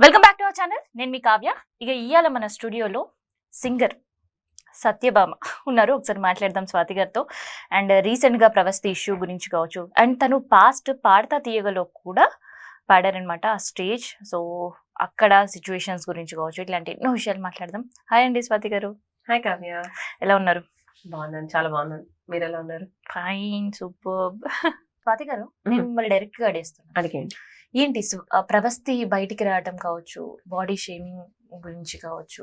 Welcome back to our channel. నేను మీ కావ్య. ఇక ఇవాళ మన స్టూడియోలో సింగర్ సత్యభామ ఉన్నారు. ఒకసారి మాట్లాడదాం స్వాతి గారితో. అండ్ రీసెంట్గా ప్రవస్తి ఇష్యూ గురించి కావచ్చు, అండ్ తను పాస్ట్ పాడతా తీయగలో కూడా పాడారనమాట ఆ స్టేజ్. సో అక్కడ సిచ్యువేషన్స్ గురించి కావచ్చు, ఇట్లాంటి ఎన్నో విషయాలు మాట్లాడదాం. హాయ్ అండి స్వాతి గారు. హాయ్ కావ్య. ఎలా ఉన్నారు? బాగున్నాను, చాలా బాగున్నాను. మీరు ఎలా ఉన్నారు? Fine, super. స్వాతి గారు, నేను మిమ్మల్ని డైరెక్ట్గా అడిగేస్తున్నాను. అడిగేయండి. ఏంటి ప్రవస్తి బయటికి రావటం కావచ్చు, బాడీ షేమింగ్ గురించి కావచ్చు,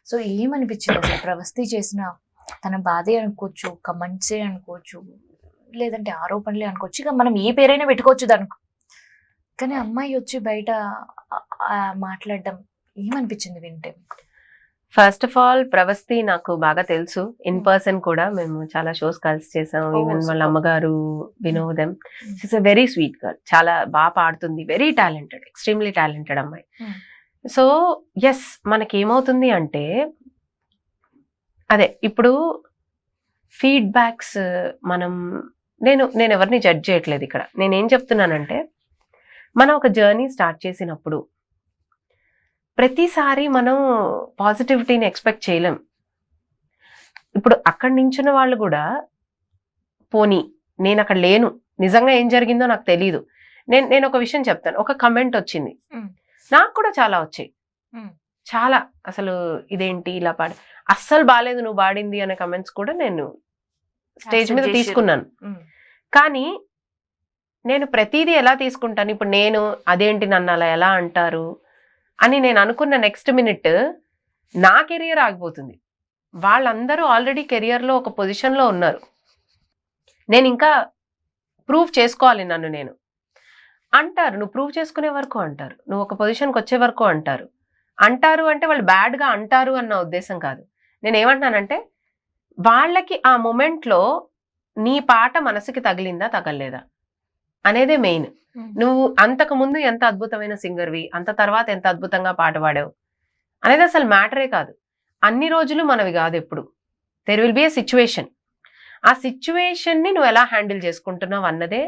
సో ఏమనిపించింది అసలు? ప్రవస్తి చేసిన తన బాధే అనుకోవచ్చు, కమెంట్సే అనుకోవచ్చు, లేదంటే ఆరోపణలే అనుకోవచ్చు, ఇక మనం ఏ పేరైనా పెట్టుకోవచ్చు దానికి. కానీ అమ్మాయి వచ్చి బయట మాట్లాడడం ఏమనిపించింది వింటే? ఫస్ట్ ఆఫ్ ఆల్ ప్రవస్తి నాకు బాగా తెలుసు, ఇన్ పర్సన్ కూడా మేము చాలా షోస్ కలిసి చేసాం. ఈవెన్ వాళ్ళ అమ్మగారు వినోదం. She's a very sweet girl, చాలా బాగా పాడుతుంది, వెరీ టాలెంటెడ్, ఎక్స్ట్రీమ్లీ టాలెంటెడ్ అమ్మాయి. సో ఎస్, మనకేమవుతుంది అంటే అదే ఇప్పుడు ఫీడ్బ్యాక్స్ నేను ఎవరిని జడ్జ్ చేయట్లేదు ఇక్కడ. నేనేం చెప్తున్నానంటే, మనం ఒక జర్నీ స్టార్ట్ చేసినప్పుడు ప్రతిసారి మనం పాజిటివిటీని ఎక్స్పెక్ట్ చేయలేం. ఇప్పుడు అక్కడి నించున్న వాళ్ళు కూడా పోనీ నేను అక్కడ లేను, నిజంగా ఏం జరిగిందో నాకు తెలీదు, నేను ఒక విషయం చెప్తాను. ఒక కమెంట్ వచ్చింది, నాకు కూడా చాలా వచ్చాయి, చాలా. అసలు ఇదేంటి ఇలా పాడి, అస్సలు బాగాలేదు నువ్వు పాడింది అనే కమెంట్స్ కూడా నేను స్టేజ్ మీద తీసుకున్నాను. కానీ నేను ప్రతిదీ ఎలా తీసుకుంటాను, ఇప్పుడు నేను అదేంటి నన్ను అలా ఎలా అంటారు అని నేను అనుకున్న నెక్స్ట్ మినిట్ నా కెరియర్ ఆగిపోతుంది. వాళ్ళందరూ ఆల్రెడీ కెరియర్లో ఒక పొజిషన్లో ఉన్నారు, నేను ఇంకా ప్రూవ్ చేసుకోవాలి నన్ను నేను అంటారు. నువ్వు ప్రూవ్ చేసుకునే వరకు అంటారు, నువ్వు ఒక పొజిషన్కి వచ్చే వరకు అంటారు అంటే వాళ్ళు బ్యాడ్గా అంటారు అన్న ఉద్దేశం కాదు. నేను ఏమంటున్నానంటే, వాళ్ళకి ఆ మొమెంట్లో నీ పాట మనసుకి తగిలిందా తగలేదా అనేదే మెయిన్. నువ్వు అంతకు ముందు ఎంత అద్భుతమైన సింగర్వి, అంత తర్వాత ఎంత అద్భుతంగా పాట పాడావు అనేది అసలు మ్యాటరే కాదు. అన్ని రోజులు మనవి కాదు, ఎప్పుడు there will be A situation. ఆ సిచ్యువేషన్ని నువ్వు ఎలా హ్యాండిల్ చేసుకుంటున్నావు అన్నదే.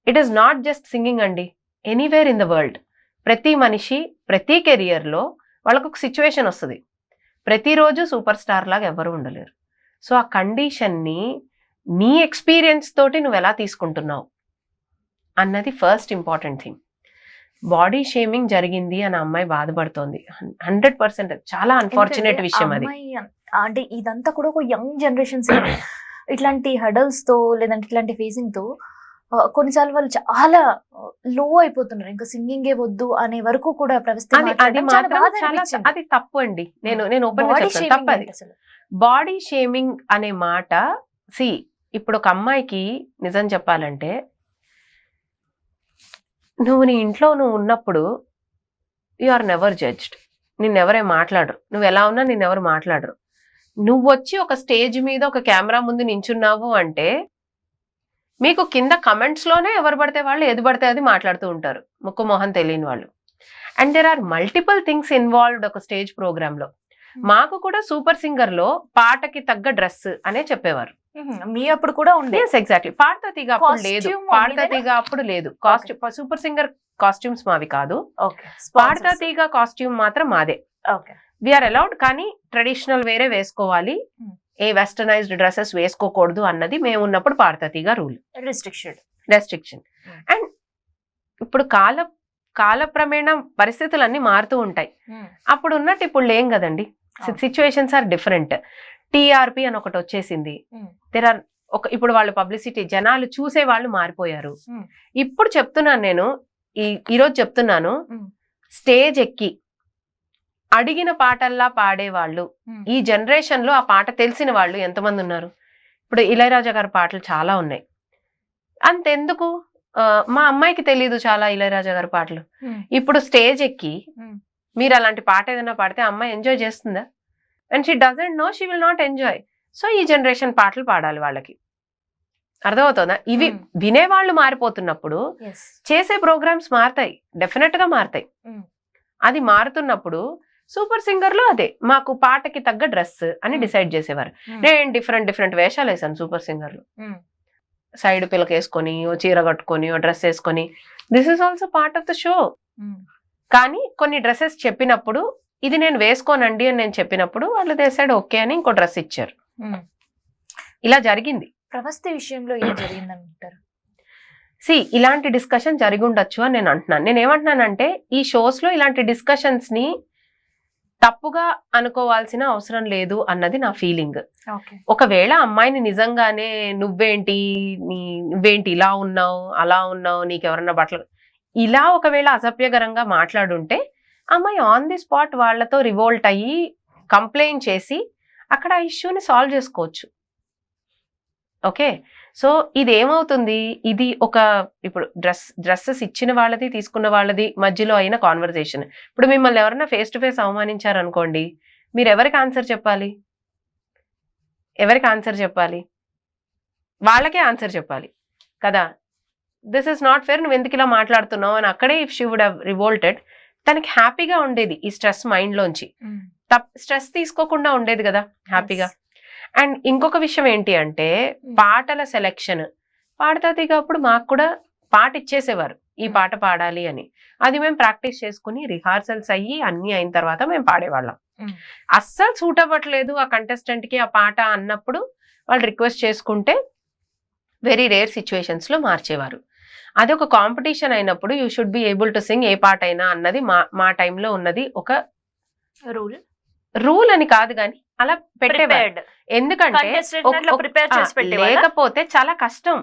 It is not just singing అండి, ఎనీవేర్ ఇన్ ద వరల్డ్. ప్రతి మనిషి ప్రతి కెరియర్లో వాళ్ళకు ఒక సిచ్యువేషన్ వస్తుంది. ప్రతిరోజు సూపర్ స్టార్ లాగా ఎవరు ఉండలేరు. సో ఆ కండిషన్ని నీ ఎక్స్పీరియన్స్ తోటి నువ్వు ఎలా తీసుకుంటున్నావు అన్నది first important thing. Body shaming జరిగింది అని అమ్మాయి బాధపడుతోంది, 100% చాలా అన్ఫార్చునేట్ విషయం అది. అంటే ఇదంతా కూడా ఒక యంగ్ జనరేషన్స్ ఇట్లాంటి హడల్స్ తో లేదంటే ఇట్లాంటి ఫేసింగ్ తో కొన్నిసార్లు వాళ్ళు చాలా లో అయిపోతున్నారు, ఇంకా సింగింగే వద్దు అనే వరకు కూడా అది తప్పు అండి. నేను ఓపెన్ గా చెప్తాను, తప్పది. బాడీ షేమింగ్ అనే మాట, ఇప్పుడు ఒక అమ్మాయికి నిజం చెప్పాలంటే, నువ్వు నీ ఇంట్లో నువ్వు ఉన్నప్పుడు యు ఆర్ నెవర్ జడ్జ్డ్, నిన్నెవరేం మాట్లాడరు, నువ్వు ఎలా ఉన్నా నిన్నెవరు మాట్లాడరు. నువ్వు వచ్చి ఒక స్టేజ్ మీద ఒక కెమెరా ముందు నించున్నావు అంటే మీకు కింద కమెంట్స్ లోనే ఎవరు పడితే వాళ్ళు ఏది పడితే అది మాట్లాడుతూ ఉంటారు, ముక్కు మొహం తెలియని వాళ్ళు. And there are multiple things involved ఒక స్టేజ్ ప్రోగ్రామ్ లో. మాకు కూడా సూపర్ సింగర్ లో పాటకి తగ్గ డ్రెస్ అనే చెప్పేవారు. మీ అప్పుడు కూడా ఉంది? ఎగ్జాక్ట్లీ. పాడతా తీగ అప్పుడు లేదు, పాడతా తీగ అప్పుడు లేదు. కాస్ట్యూమ్, సూపర్ సింగర్ కాస్ట్యూమ్స్ మావి కాదు, పాడతా తీగ కాస్ట్యూమ్ మాత్రం మాదే. వీఆర్ అలౌడ్, కానీ ట్రెడిషనల్ వేరే వేసుకోవాలి, ఏ వెస్టర్నైజ్డ్ డ్రెస్సెస్ వేసుకోకూడదు అన్నది మేము ఉన్నప్పుడు పాడతా తీగ రూల్, రెస్ట్రిక్షన్. అండ్ ఇప్పుడు కాలక్రమేణా పరిస్థితులన్నీ మారుతూ ఉంటాయి. అప్పుడు ఉన్నట్టు ఇప్పుడు లేం కదండి, సిచ్యువేషన్స్ ఆర్ డిఫరెంట్. టీఆర్పీ అని ఒకటి వచ్చేసింది. ఇప్పుడు వాళ్ళు పబ్లిసిటీ, జనాలు చూసే వాళ్ళు మారిపోయారు. ఇప్పుడు చెప్తున్నాను నేను, ఈరోజు చెప్తున్నాను, స్టేజ్ ఎక్కి అడిగిన పాటల్లా పాడేవాళ్ళు ఈ జనరేషన్ లో, ఆ పాట తెలిసిన వాళ్ళు ఎంతమంది ఉన్నారు? ఇప్పుడు ఇళయరాజా గారి పాటలు చాలా ఉన్నాయి. అంతెందుకు, మా అమ్మాయికి తెలీదు చాలా ఇళయరాజా గారి పాటలు. ఇప్పుడు స్టేజ్ ఎక్కి మీరు అలాంటి పాట ఏదైనా పాడితే అమ్మాయి ఎంజాయ్ చేస్తుందా? And she doesn't know, she will not enjoy. So ఈ జనరేషన్ పాటలు పాడాలి వాళ్ళకి, అర్థమవుతుందా? ఇవి వినేవాళ్ళు మారిపోతున్నప్పుడు చేసే ప్రోగ్రామ్స్ మారుతాయి, డెఫినెట్ గా మారుతాయి. అది మారుతున్నప్పుడు సూపర్ సింగర్ లో అదే మాకు పాటకి తగ్గ డ్రెస్ అని డిసైడ్ చేసేవారు. నేను డిఫరెంట్ వేషాలు వేసాను సూపర్ సింగర్ లో, సైడ్ పిల్లక వేసుకొని, ఓ చీర కట్టుకొని, ఓ డ్రెస్ వేసుకొని. This is also part of the show. కానీ కొన్ని డ్రెస్సెస్ చెప్పినప్పుడు ఇది నేను వేసుకోనండి అని నేను చెప్పినప్పుడు వాళ్ళు దేశాడు ఓకే అని ఇంకో డ్రెస్ ఇచ్చారు. ఇలా జరిగింది. ప్రవస్తి విషయంలో ఏం జరిగిందంటారు? ఇలాంటి డిస్కషన్ జరిగి ఉండొచ్చు అని నేను అంటున్నాను. నేను ఏమంటున్నానంటే ఈ షోస్ లో ఇలాంటి డిస్కషన్స్ ని తప్పుగా అనుకోవాల్సిన అవసరం లేదు అన్నది నా ఫీలింగ్. ఒకవేళ అమ్మాయిని నిజంగానే నువ్వేంటి ఇలా ఉన్నావు అలా ఉన్నావు నీకెవరన్నా బట్టలు ఇలా ఒకవేళ అసభ్యకరంగా మాట్లాడుంటే అమ్మాయి ఆన్ ది స్పాట్ వాళ్ళతో రివోల్ట్ అయ్యి కంప్లైంట్ చేసి అక్కడ ఆ ఇష్యూని సాల్వ్ చేసుకోవచ్చు. ఓకే, సో ఇది ఏమవుతుంది, ఇది ఒక ఇప్పుడు డ్రెస్సెస్ ఇచ్చిన వాళ్ళది తీసుకున్న వాళ్ళది మధ్యలో అయిన కాన్వర్జేషన్. ఇప్పుడు మిమ్మల్ని ఎవరైనా ఫేస్ టు ఫేస్ అవమానించారనుకోండి, మీరు ఎవరికి ఆన్సర్ చెప్పాలి? వాళ్ళకే ఆన్సర్ చెప్పాలి కదా. దిస్ ఇస్ నాట్ ఫేర్, నువ్వు ఎందుకు ఇలా మాట్లాడుతున్నావు అని. అక్కడే if she would have revolted, తనకి హ్యాపీగా ఉండేది ఈ స్ట్రెస్ మైండ్ లోంచి, స్ట్రెస్ తీసుకోకుండా ఉండేది కదా హ్యాపీగా. అండ్ ఇంకొక విషయం ఏంటి అంటే పాటల సెలెక్షన్. పాడతా దిగప్పుడు మాకు కూడా పాట ఇచ్చేసేవారు, ఈ పాట పాడాలి అని. అది మేము ప్రాక్టీస్ చేసుకుని రిహార్సల్స్ అయ్యి అన్ని అయిన తర్వాత మేము పాడేవాళ్ళం. అస్సలు సూట్ అవ్వట్లేదు ఆ కంటెస్టెంట్ కి ఆ పాట అన్నప్పుడు వాళ్ళు రిక్వెస్ట్ చేసుకుంటే వెరీ రేర్ సిచ్యువేషన్స్ లో మార్చేవారు. అది ఒక కాంపిటీషన్ అయినప్పుడు you should be able to sing ఏ పాట అయినా అన్నది మా టైంలో ఉన్నది ఒక రూల్ అని కాదు కానీ అలా పెట్టేవాడు. ఎందుకంటే లేకపోతే చాలా కష్టం.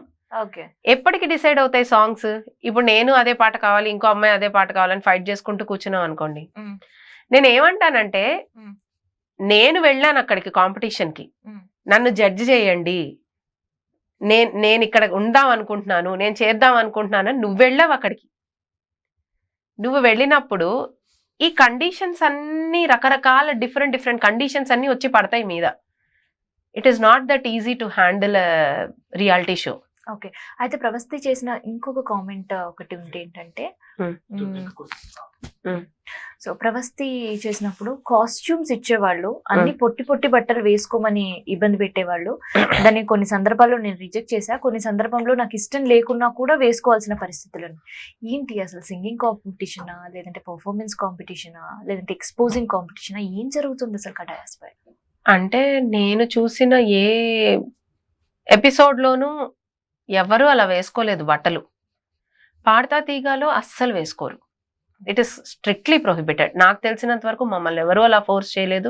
ఎప్పటికి డిసైడ్ అవుతాయి సాంగ్స్? ఇప్పుడు నేను అదే పాట కావాలి, ఇంకో అమ్మాయి అదే పాట కావాలని ఫైట్ చేసుకుంటూ కూర్చున్నాం అనుకోండి. నేను ఏమంటానంటే నేను వెళ్ళాను అక్కడికి కాంపిటీషన్ కి, నన్ను జడ్జి చేయండి, నేను ఇక్కడ ఉందాం అనుకుంటున్నాను, నేను చేద్దాం అనుకుంటున్నాను. నువ్వు వెళ్ళావు అక్కడికి, నువ్వు వెళ్ళినప్పుడు ఈ కండిషన్స్ అన్ని రకరకాల డిఫరెంట్ కండిషన్స్ అన్ని వచ్చి పడతాయి మీద. It is not that easy to handle reality show. Okay, అయితే ప్రవస్తి చేసిన ఇంకొక కామెంట్ ఒకటి ఉంది ఏంటంటే, సో ప్రవస్తి చేసినప్పుడు కాస్ట్యూమ్స్ ఇచ్చేవాళ్ళు, అన్ని పొట్టి పొట్టి బట్టలు వేసుకోమని ఇబ్బంది పెట్టేవాళ్ళు. దాన్ని కొన్ని సందర్భాల్లో నేను రిజెక్ట్ చేశా, కొన్ని సందర్భంలో నాకు ఇష్టం లేకున్నా కూడా వేసుకోవాల్సిన పరిస్థితులు. ఏంటి అసలు సింగింగ్ కాంపిటీషనా, లేదంటే పర్ఫార్మెన్స్ కాంపిటీషనా, లేదంటే ఎక్స్పోజింగ్ కాంపిటీషనా, ఏం జరుగుతుంది అసలు కడాస్ పై? అంటే నేను చూసిన ఏ ఎపిసోడ్ లోనూ ఎవరు అలా వేసుకోలేదు బట్టలు. పాడతా తీగాలో అస్సలు వేసుకోరు. It is strictly prohibited. నాకు తెలిసినంత వరకు మమ్మల్ని ఎవరు అలా ఫోర్స్ చేయలేదు.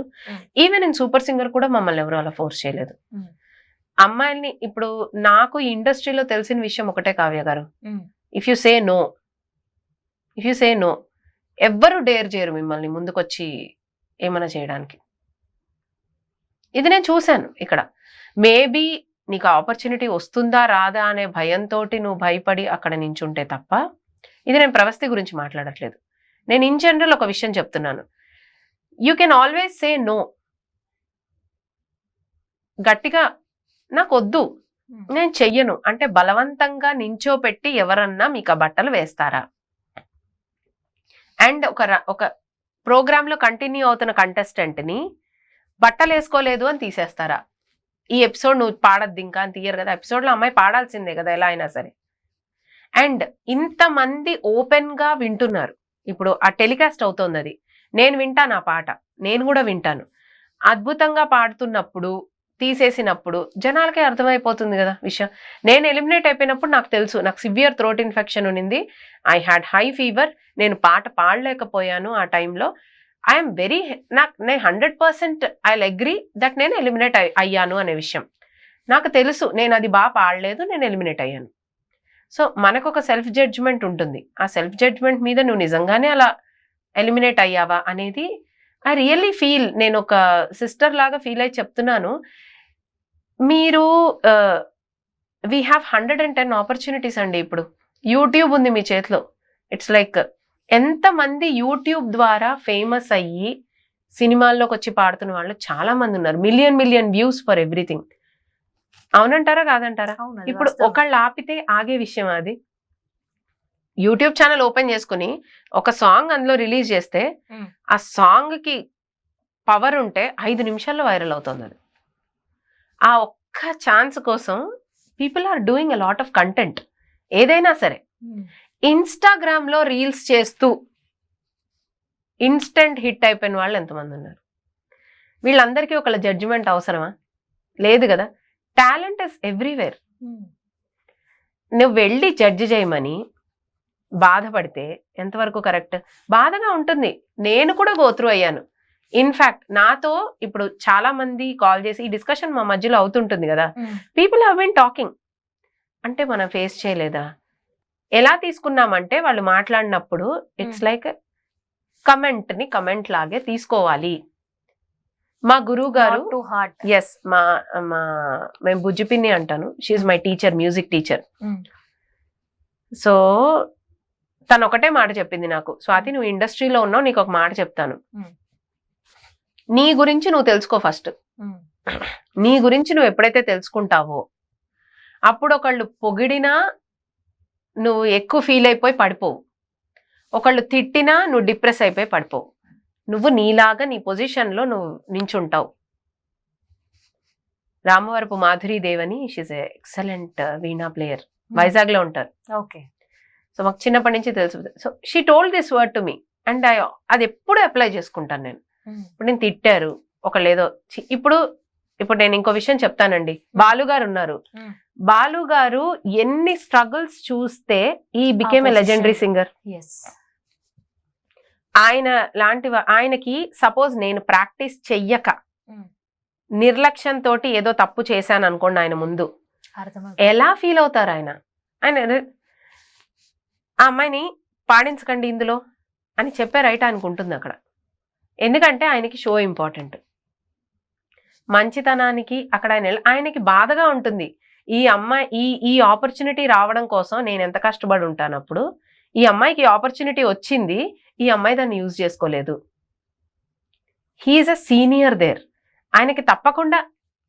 ఈవెన్ ఇన్ సూపర్ సింగర్ కూడా మమ్మల్ని ఎవరు అలా ఫోర్స్ చేయలేదు. అమ్మాయిల్ని ఇప్పుడు నాకు ఈ ఇండస్ట్రీలో తెలిసిన విషయం ఒకటే కావ్య గారు, ఇఫ్ యు సే నో ఎవ్వరు డేర్ చేయరు మిమ్మల్ని ముందుకొచ్చి ఏమైనా చేయడానికి. ఇది నేను చూశాను ఇక్కడ. మేబీ నీకు ఆపర్చునిటీ వస్తుందా రాదా అనే భయంతో నువ్వు భయపడి అక్కడ నించుంటే తప్ప, ఇది నేను ప్రవస్తి గురించి మాట్లాడట్లేదు, నేను ఇన్ జనరల్ ఒక విషయం చెప్తున్నాను. You can always say no. గట్టిగా నాకు వద్దు, నేను చెయ్యను అంటే బలవంతంగా నించోపెట్టి ఎవరన్నా మీకు ఆ బట్టలు వేస్తారా? అండ్ ఒక ప్రోగ్రామ్ లో కంటిన్యూ అవుతున్న కంటెస్టెంట్ ని బట్టలు వేసుకోలేదు అని తీసేస్తారా? ఈ ఎపిసోడ్ నువ్వు పాడద్దు ఇంకా అని తీయరు కదా. ఎపిసోడ్ లో అమ్మాయి పాడాల్సిందే కదా ఎలా అయినా సరే. అండ్ ఇంతమంది ఓపెన్ గా వింటున్నారు. ఇప్పుడు ఆ టెలికాస్ట్ అవుతోంది, అది నేను వింటాను, ఆ పాట నేను కూడా వింటాను. అద్భుతంగా పాడుతున్నప్పుడు తీసేసినప్పుడు జనాలకే అర్థమైపోతుంది కదా విషయం. నేను ఎలిమినేట్ అయిపోయినప్పుడు నాకు తెలుసు, నాకు సివియర్ థ్రోట్ ఇన్ఫెక్షన్ ఉన్నింది, ఐ హ్యాడ్ హై ఫీవర్, నేను పాట పాడలేకపోయాను ఆ టైంలో. ఐఎమ్ వెరీ నేను 100% ఐల్ అగ్రీ దట్ నేను ఎలిమినేట్ అయ్యాను అనే విషయం నాకు తెలుసు. నేను అది బాగా పాడలేదు, నేను ఎలిమినేట్ అయ్యాను. సో మనకు ఒక సెల్ఫ్ జడ్జ్మెంట్ ఉంటుంది. ఆ సెల్ఫ్ జడ్జ్మెంట్ మీద నువ్వు నిజంగానే అలా ఎలిమినేట్ అయ్యావా అనేది ఐ రియల్లీ ఫీల్, నేను ఒక సిస్టర్ లాగా ఫీల్ అయ్యి చెప్తున్నాను. మీరు వీ హ్యావ్ 110 ఆపర్చునిటీస్ అండి. ఇప్పుడు యూట్యూబ్ ఉంది మీ చేతిలో. ఇట్స్ లైక్ ఎంతమంది యూట్యూబ్ ద్వారా ఫేమస్ అయ్యి సినిమాల్లోకి వచ్చి పాడుతున్న వాళ్ళు చాలా మంది ఉన్నారు. Million views for everything. అవునంటారా కాదంటారా? ఇప్పుడు ఒకళ్ళు ఆపితే ఆగే విషయం అది. యూట్యూబ్ ఛానల్ ఓపెన్ చేసుకుని ఒక సాంగ్ అందులో రిలీజ్ చేస్తే ఆ సాంగ్ కి పవర్ ఉంటే 5 నిమిషాల్లో వైరల్ అవుతుంది అది. ఆ ఒక్క ఛాన్స్ కోసం people are doing a lot of content. ఏదైనా సరే ఇన్స్టాగ్రామ్ లో రీల్స్ చేస్తూ ఇన్స్టెంట్ హిట్ అయిపోయిన వాళ్ళు ఎంతమంది ఉన్నారు? వీళ్ళందరికీ ఒకళ్ళ జడ్జిమెంట్ అవసరమా? లేదు కదా. Talent is everywhere. నువ్వు వెళ్ళి జడ్జి చేయమని బాధపడితే ఎంతవరకు కరెక్ట్? బాధగా ఉంటుంది. నేను కూడా గోత్రూ అయ్యాను. ఇన్ఫాక్ట్ నాతో ఇప్పుడు చాలా మంది కాల్ చేసి ఈ డిస్కషన్ మా మధ్యలో అవుతుంటుంది కదా, పీపుల్ హ్యావ్ బీన్ టాకింగ్. అంటే మనం ఫేస్ చేయలేదా? ఎలా తీసుకున్నామంటే వాళ్ళు మాట్లాడినప్పుడు ఇట్స్ లైక్ కమెంట్ ని కమెంట్ లాగే తీసుకోవాలి. మా గురువు గారు, ఎస్, మేము బుజ్జిపిన్ని అంటాను, she's my teacher, music teacher. So తను ఒకటే మాట చెప్పింది నాకు, స్వాతి నువ్వు ఇండస్ట్రీలో ఉన్నావు, నీకు ఒక మాట చెప్తాను, నీ గురించి నువ్వు తెలుసుకో ఫస్ట్. నీ గురించి నువ్వు ఎప్పుడైతే తెలుసుకుంటావో అప్పుడు ఒకళ్ళు పొగిడినా నువ్వు ఎక్కువ ఫీల్ అయిపోయి పడిపోవు, ఒకళ్ళు తిట్టినా నువ్వు డిప్రెస్ అయిపోయి పడిపోవు. నువ్వు నీలాగా నీ పొజిషన్లో నువ్వు నించుంటావు. రామవరపు మాధురీదేవి అని, she's excellent veena player, Vizag లో ఉంటారు. ఓకే. సో మాకు చిన్నప్పటి నుంచి తెలుసు. So she told this word to me and అది ఎప్పుడు అప్లై చేసుకుంటాను నేను. ఇప్పుడు నేను తిట్టారు ఒకళ్ళు ఏదో, ఇప్పుడు నేను ఇంకో విషయం చెప్తానండి. బాలు గారు ఉన్నారు, బాలు గారు ఎన్ని స్ట్రగుల్స్ చూస్తే he became a legendary singer. ఆయన ఆయనకి సపోజ్ నేను ప్రాక్టీస్ చెయ్యక నిర్లక్ష్యంతో ఏదో తప్పు చేశాను అనుకోండి ఆయన ముందు, ఎలా ఫీల్ అవుతారు ఆయన? ఆ అమ్మాయిని పాడించకండి ఇందులో అని చెప్పే రైట్ ఆయనకు ఉంటుంది అక్కడ. ఎందుకంటే ఆయనకి షో ఇంపార్టెంట్. మంచితనానికి అక్కడ ఆయనకి బాధగా ఉంటుంది. ఈ అమ్మాయి ఈ ఆపర్చునిటీ రావడం కోసం నేను ఎంత కష్టపడి ఉంటాను. అప్పుడు ఈ అమ్మాయికి ఆపర్చునిటీ వచ్చింది, ఈ అమ్మాయి దాన్ని యూజ్ చేసుకోలేదు. He's a senior there. ఆయనకి తప్పకుండా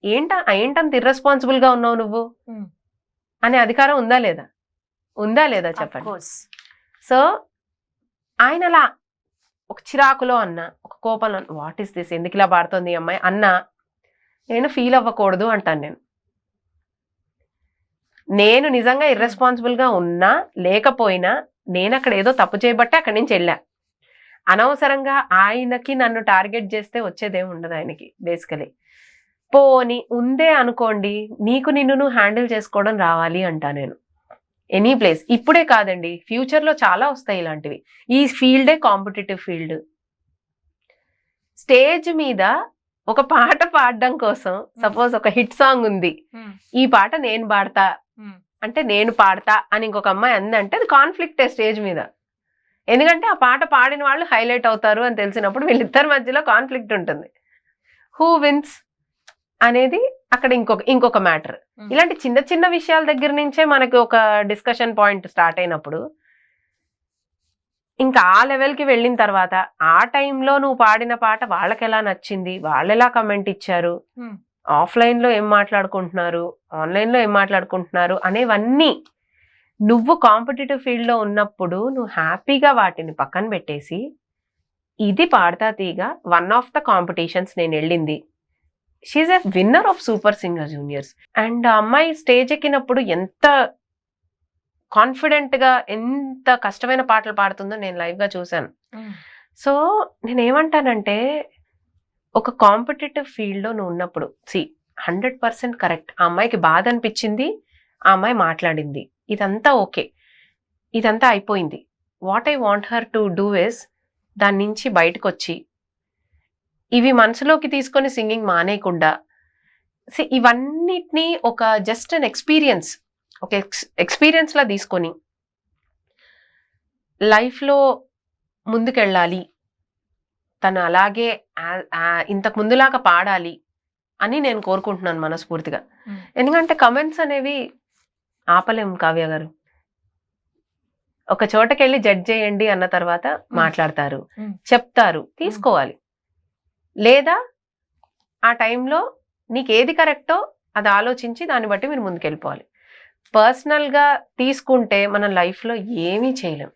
ఏంటంత ఇర్రెస్పాన్సిబుల్ గా ఉన్నావు నువ్వు అనే అధికారం ఉందా లేదా చెప్పండి. సో ఆయన అలా ఒక చిరాకులో అన్న, ఒక కోపంలో వాట్ ఈస్ దిస్, ఎందుకు ఇలా పాడుతోంది ఈ అమ్మాయి అన్నా నేను ఫీల్ అవ్వకూడదు అంటాను. నేను నిజంగా ఇర్రెస్పాన్సిబుల్ గా ఉన్నా లేకపోయినా నేను అక్కడ ఏదో తప్పు చేయబట్టే అక్కడి నుంచి వెళ్ళా. అనవసరంగా ఆయనకి నన్ను టార్గెట్ చేస్తే వచ్చేదేం ఉండదు ఆయనకి. బేసికలీ పోని ఉందే అనుకోండి, నీకు నిన్ను నువ్వు హ్యాండిల్ చేసుకోవడం రావాలి అంటా నేను. ఎనీ ప్లేస్, ఇప్పుడే కాదండి, ఫ్యూచర్ లో చాలా వస్తాయి ఇలాంటివి. ఈ ఫీల్డే కాంపిటేటివ్ ఫీల్డ్. స్టేజ్ మీద ఒక పాట పాడడం కోసం, సపోజ్ ఒక హిట్ సాంగ్ ఉంది, ఈ పాట నేను పాడతా అంటే నేను పాడతా అని ఇంకొక అమ్మాయి అందంటే అది కాన్ఫ్లిక్టే స్టేజ్ మీద. ఎందుకంటే ఆ పాట పాడిన వాళ్ళు హైలైట్ అవుతారు అని తెలిసినప్పుడు వీళ్ళిద్దరి మధ్యలో కాన్ఫ్లిక్ట్ ఉంటుంది. హూ విన్స్ అనేది అక్కడ ఇంకొక మ్యాటర్. ఇలాంటి చిన్న చిన్న విషయాల దగ్గర నుంచే మనకి ఒక డిస్కషన్ పాయింట్ స్టార్ట్ అయినప్పుడు, ఇంకా ఆ లెవెల్కి వెళ్ళిన తర్వాత ఆ టైంలో నువ్వు పాడిన పాట వాళ్ళకి ఎలా నచ్చింది, వాళ్ళు ఎలా కమెంట్ ఇచ్చారు, ఆఫ్లైన్ లో ఏం మాట్లాడుకుంటున్నారు, ఆన్లైన్ లో ఏం మాట్లాడుకుంటున్నారు అనేవన్నీ నువ్వు కాంపిటేటివ్ ఫీల్డ్ లో ఉన్నప్పుడు నువ్వు హ్యాపీగా వాటిని పక్కన పెట్టేసి, ఇది పాడతా తీగా వన్ ఆఫ్ ద కాంపిటీషన్స్ నేను వెళ్ళింది, she a winner of super singer juniors. And ఆ అమ్మాయి స్టేజ్ ఎక్కినప్పుడు ఎంత కాన్ఫిడెంట్ గా, ఎంత కష్టమైన పాటలు పాడుతుందో నేను లైవ్ గా చూశాను. సో నేనేమంటానంటే, ఒక కాంపిటేటివ్ ఫీల్డ్ లో నువ్వు ఉన్నప్పుడు 100% కరెక్ట్. ఆ అమ్మాయికి బాధ అనిపించింది, ఆ అమ్మాయి మాట్లాడింది, ఇదంతా ఓకే, ఇదంతా అయిపోయింది. What I want her to do is, దాని నుంచి బయటకు వచ్చి ఇవి మనసులోకి తీసుకొని సింగింగ్ మానేయకుండా, ఇవన్నిటినీ ఒక జస్ట్ అన్ ఎక్స్పీరియన్స్, ఒక ఎక్స్పీరియన్స్ లా తీసుకొని లైఫ్లో ముందుకెళ్ళాలి, తను అలాగే ఇంతకు ముందులాగా పాడాలి అని నేను కోరుకుంటున్నాను మనస్ఫూర్తిగా. ఎందుకంటే కమెంట్స్ అనేవి ఆపలేం కావ్య గారు. ఒక చోటకి వెళ్ళి జడ్జ్ చేయండి అన్న తర్వాత మాట్లాడతారు, చెప్తారు, తీసుకోవాలి. లేదా ఆ టైంలో నీకు ఏది కరెక్టో అది ఆలోచించి దాన్ని బట్టి మీరు ముందుకెళ్ళిపోవాలి. పర్సనల్గా తీసుకుంటే మనం లైఫ్లో ఏమీ చేయలేం.